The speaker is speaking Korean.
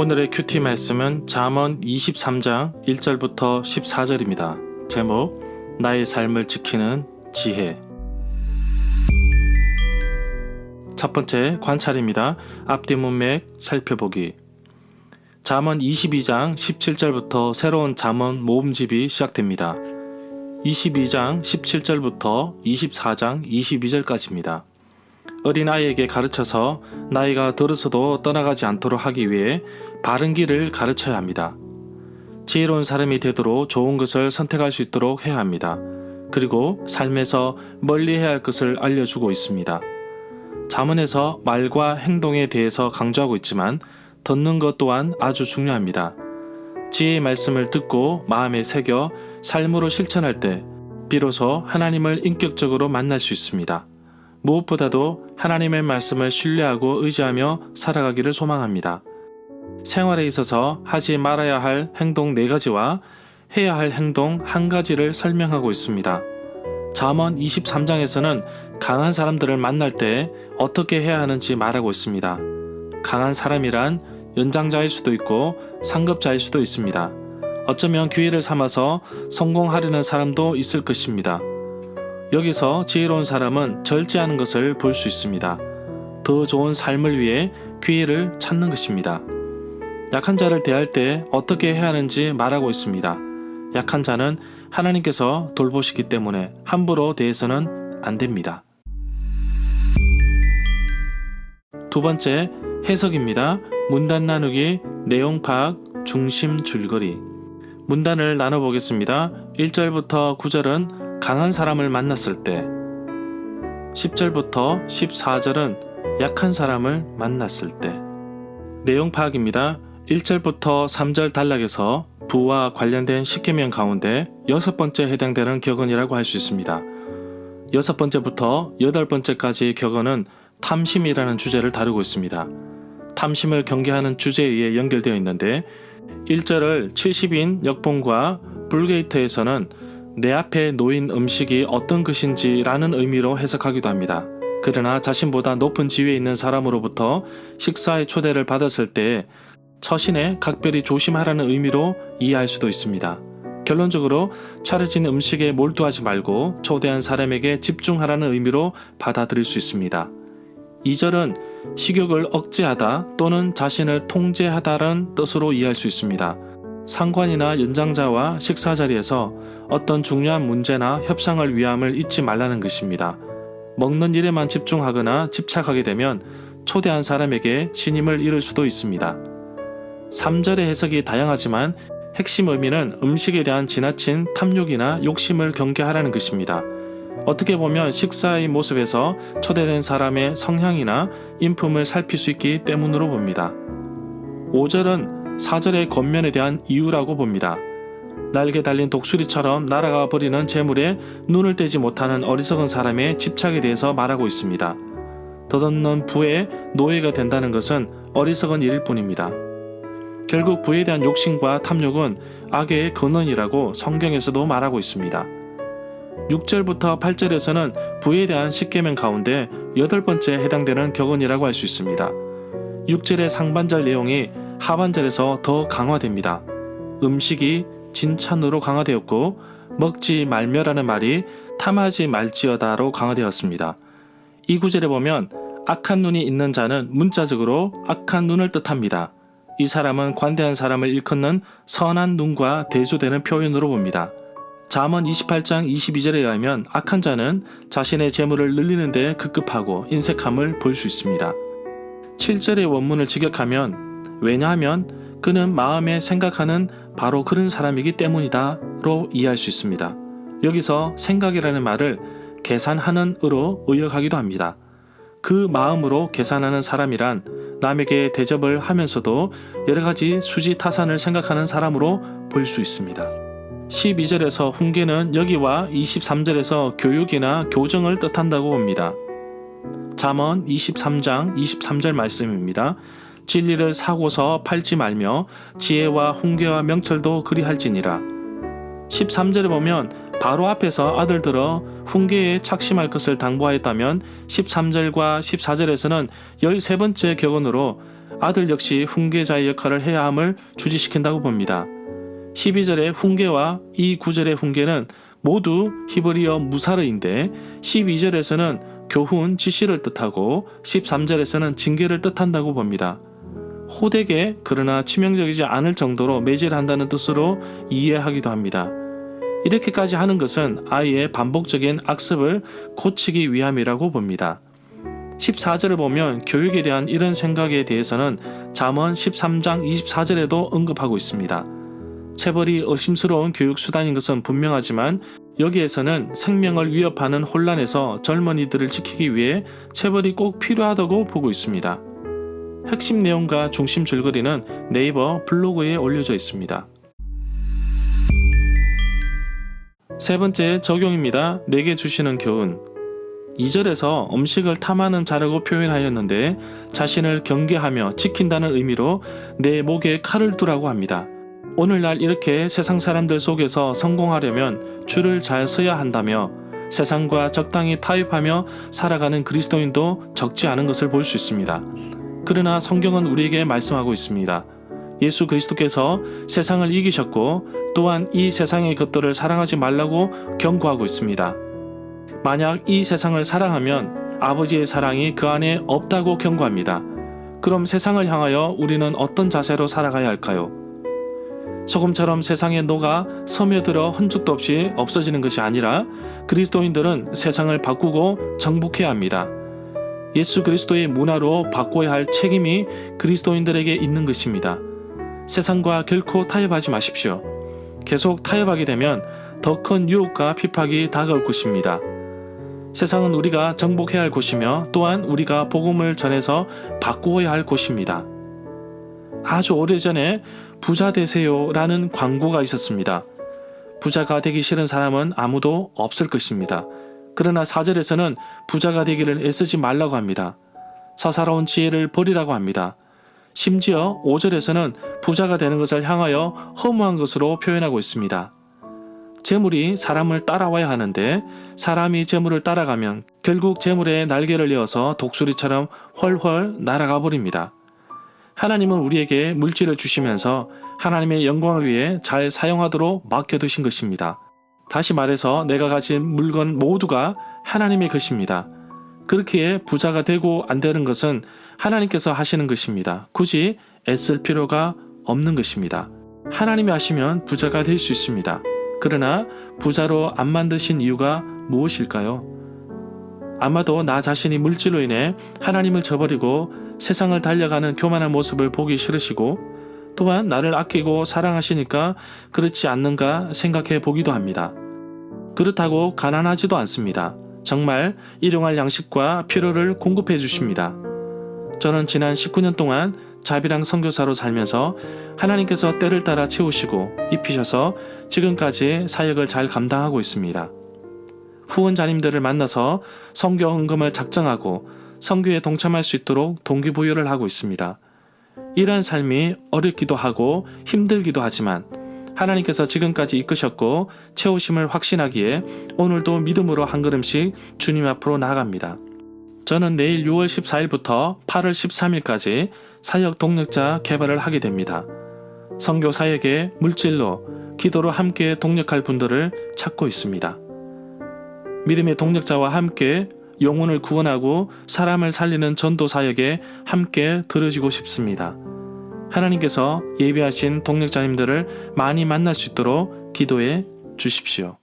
오늘의 큐티 말씀은 잠언 23장 1절부터 14절입니다. 제목, 나의 삶을 지키는 지혜. 첫 번째 관찰입니다. 앞뒤 문맥 살펴보기. 잠언 22장 17절부터 새로운 잠언 모음집이 시작됩니다. 22장 17절부터 24장 22절까지입니다. 어린아이에게 가르쳐서 나이가 들어서도 떠나가지 않도록 하기 위해 바른 길을 가르쳐야 합니다. 지혜로운 사람이 되도록 좋은 것을 선택할 수 있도록 해야 합니다. 그리고 삶에서 멀리해야 할 것을 알려주고 있습니다. 잠언에서 말과 행동에 대해서 강조하고 있지만 듣는 것 또한 아주 중요합니다. 지혜의 말씀을 듣고 마음에 새겨 삶으로 실천할 때 비로소 하나님을 인격적으로 만날 수 있습니다. 무엇보다도 하나님의 말씀을 신뢰하고 의지하며 살아가기를 소망합니다. 생활에 있어서 하지 말아야 할 행동 4가지와 해야 할 행동 1가지를 설명하고 있습니다. 잠언 23장에서는 강한 사람들을 만날 때 어떻게 해야 하는지 말하고 있습니다. 강한 사람이란 연장자일 수도 있고 상급자일 수도 있습니다. 어쩌면 기회를 삼아서 성공하려는 사람도 있을 것입니다. 여기서 지혜로운 사람은 절제하는 것을 볼 수 있습니다. 더 좋은 삶을 위해 기회를 찾는 것입니다. 약한 자를 대할 때 어떻게 해야 하는지 말하고 있습니다. 약한 자는 하나님께서 돌보시기 때문에 함부로 대해서는 안 됩니다. 두 번째, 해석입니다. 문단 나누기, 내용 파악, 중심 줄거리. 문단을 나눠보겠습니다. 1절부터 9절은 강한 사람을 만났을 때, 10절부터 14절은 약한 사람을 만났을 때. 내용 파악입니다. 1절부터 3절 단락에서 부와 관련된 10계명 가운데 6번째 해당되는 격언이라고 할 수 있습니다. 6번째부터 8번째까지의 격언은 탐심이라는 주제를 다루고 있습니다. 탐심을 경계하는 주제에 의해 연결되어 있는데 1절을 70인 역봉과 불게이트에서는 내 앞에 놓인 음식이 어떤 것인지 라는 의미로 해석하기도 합니다. 그러나 자신보다 높은 지위에 있는 사람으로부터 식사의 초대를 받았을 때 처신에 각별히 조심하라는 의미로 이해할 수도 있습니다. 결론적으로 차려진 음식에 몰두하지 말고 초대한 사람에게 집중하라는 의미로 받아들일 수 있습니다. 2절은 식욕을 억제하다 또는 자신을 통제하다라는 뜻으로 이해할 수 있습니다. 상관이나 연장자와 식사 자리에서 어떤 중요한 문제나 협상을 위함을 잊지 말라는 것입니다. 먹는 일에만 집중하거나 집착하게 되면 초대한 사람에게 신임을 잃을 수도 있습니다. 3절의 해석이 다양하지만 핵심 의미는 음식에 대한 지나친 탐욕이나 욕심을 경계하라는 것입니다. 어떻게 보면 식사의 모습에서 초대된 사람의 성향이나 인품을 살필 수 있기 때문으로 봅니다. 5절은 4절의 겉면에 대한 이유라고 봅니다. 날개 달린 독수리처럼 날아가 버리는 재물에 눈을 떼지 못하는 어리석은 사람의 집착에 대해서 말하고 있습니다. 덧없는 부의 노예가 된다는 것은 어리석은 일일 뿐입니다. 결국 부에 대한 욕심과 탐욕은 악의 근원이라고 성경에서도 말하고 있습니다. 6절부터 8절에서는 부에 대한 10계명 가운데 8번째 해당되는 격언이라고 할 수 있습니다. 6절의 상반절 내용이 하반절에서 더 강화됩니다. 음식이 진찬으로 강화되었고 먹지 말며라는 말이 탐하지 말지어다로 강화되었습니다. 이 구절에 보면 악한 눈이 있는 자는 문자적으로 악한 눈을 뜻합니다. 이 사람은 관대한 사람을 일컫는 선한 눈과 대조되는 표현으로 봅니다. 잠언 28장 22절에 의하면 악한 자는 자신의 재물을 늘리는 데 급급하고 인색함을 볼 수 있습니다. 7절의 원문을 직역하면 왜냐하면 그는 마음에 생각하는 바로 그런 사람이기 때문이다로 이해할 수 있습니다. 여기서 생각이라는 말을 계산하는 으로 의역하기도 합니다. 그 마음으로 계산하는 사람이란 남에게 대접을 하면서도 여러가지 수지타산을 생각하는 사람으로 볼 수 있습니다. 12절에서 훈계는 여기와 23절에서 교육이나 교정을 뜻한다고 봅니다. 잠언 23장 23절 말씀입니다. 진리를 사고서 팔지 말며 지혜와 훈계와 명철도 그리할지니라. 13절에 보면 바로 앞에서 아들들어 훈계에 착심할 것을 당부하였다면 13절과 14절에서는 13번째 격언으로 아들 역시 훈계자의 역할을 해야 함을 주지시킨다고 봅니다. 12절의 훈계와 이 9절의 훈계는 모두 히브리어 무사르인데 12절에서는 교훈, 지시를 뜻하고 13절에서는 징계를 뜻한다고 봅니다. 호되게 그러나 치명적이지 않을 정도로 매질한다는 뜻으로 이해하기도 합니다. 이렇게까지 하는 것은 아이의 반복적인 악습을 고치기 위함이라고 봅니다. 14절을 보면 교육에 대한 이런 생각에 대해서는 잠언 13장 24절에도 언급하고 있습니다. 체벌이 의심스러운 교육 수단인 것은 분명하지만 여기에서는 생명을 위협하는 혼란에서 젊은이들을 지키기 위해 체벌이 꼭 필요하다고 보고 있습니다. 핵심 내용과 중심 줄거리는 네이버 블로그에 올려져 있습니다. 세 번째 적용입니다. 내게 주시는 교훈. 2절에서 음식을 탐하는 자라고 표현하였는데 자신을 경계하며 지킨다는 의미로 내 목에 칼을 두라고 합니다. 오늘날 이렇게 세상 사람들 속에서 성공하려면 줄을 잘 서야 한다며 세상과 적당히 타협하며 살아가는 그리스도인도 적지 않은 것을 볼 수 있습니다. 그러나 성경은 우리에게 말씀하고 있습니다. 예수 그리스도께서 세상을 이기셨고 또한 이 세상의 것들을 사랑하지 말라고 경고하고 있습니다. 만약 이 세상을 사랑하면 아버지의 사랑이 그 안에 없다고 경고합니다. 그럼 세상을 향하여 우리는 어떤 자세로 살아가야 할까요? 소금처럼 세상에 녹아 스며들어 흔적도 없이 없어지는 것이 아니라 그리스도인들은 세상을 바꾸고 정복해야 합니다. 예수 그리스도의 문화로 바꿔야 할 책임이 그리스도인들에게 있는 것입니다. 세상과 결코 타협하지 마십시오. 계속 타협하게 되면 더 큰 유혹과 핍박이 다가올 것입니다. 세상은 우리가 정복해야 할 곳이며 또한 우리가 복음을 전해서 바꾸어야 할 곳입니다. 아주 오래전에 부자 되세요 라는 광고가 있었습니다. 부자가 되기 싫은 사람은 아무도 없을 것입니다. 그러나 4절에서는 부자가 되기를 애쓰지 말라고 합니다. 사사로운 지혜를 버리라고 합니다. 심지어 5절에서는 부자가 되는 것을 향하여 허무한 것으로 표현하고 있습니다. 재물이 사람을 따라와야 하는데 사람이 재물을 따라가면 결국 재물에 날개를 이어서 독수리처럼 훨훨 날아가 버립니다. 하나님은 우리에게 물질을 주시면서 하나님의 영광을 위해 잘 사용하도록 맡겨두신 것입니다. 다시 말해서 내가 가진 물건 모두가 하나님의 것입니다. 그렇기에 부자가 되고 안 되는 것은 하나님께서 하시는 것입니다. 굳이 애쓸 필요가 없는 것입니다. 하나님이 하시면 부자가 될 수 있습니다. 그러나 부자로 안 만드신 이유가 무엇일까요? 아마도 나 자신이 물질로 인해 하나님을 저버리고 세상을 달려가는 교만한 모습을 보기 싫으시고 또한 나를 아끼고 사랑하시니까 그렇지 않는가 생각해 보기도 합니다. 그렇다고 가난하지도 않습니다. 정말 일용할 양식과 필요를 공급해 주십니다. 저는 지난 19년 동안 자비랑 선교사로 살면서 하나님께서 때를 따라 채우시고 입히셔서 지금까지 사역을 잘 감당하고 있습니다. 후원자님들을 만나서 선교 헌금을 작정하고 선교에 동참할 수 있도록 동기부여를 하고 있습니다. 이러한 삶이 어렵기도 하고 힘들기도 하지만 하나님께서 지금까지 이끄셨고 채우심을 확신하기에 오늘도 믿음으로 한 걸음씩 주님 앞으로 나아갑니다. 저는 내일 6월 14일부터 8월 13일까지 사역 동력자 개발을 하게 됩니다. 선교 사역에 물질로, 기도로 함께 동력할 분들을 찾고 있습니다. 믿음의 동력자와 함께 영혼을 구원하고 사람을 살리는 전도 사역에 함께 들어지고 싶습니다. 하나님께서 예비하신 동력자님들을 많이 만날 수 있도록 기도해 주십시오.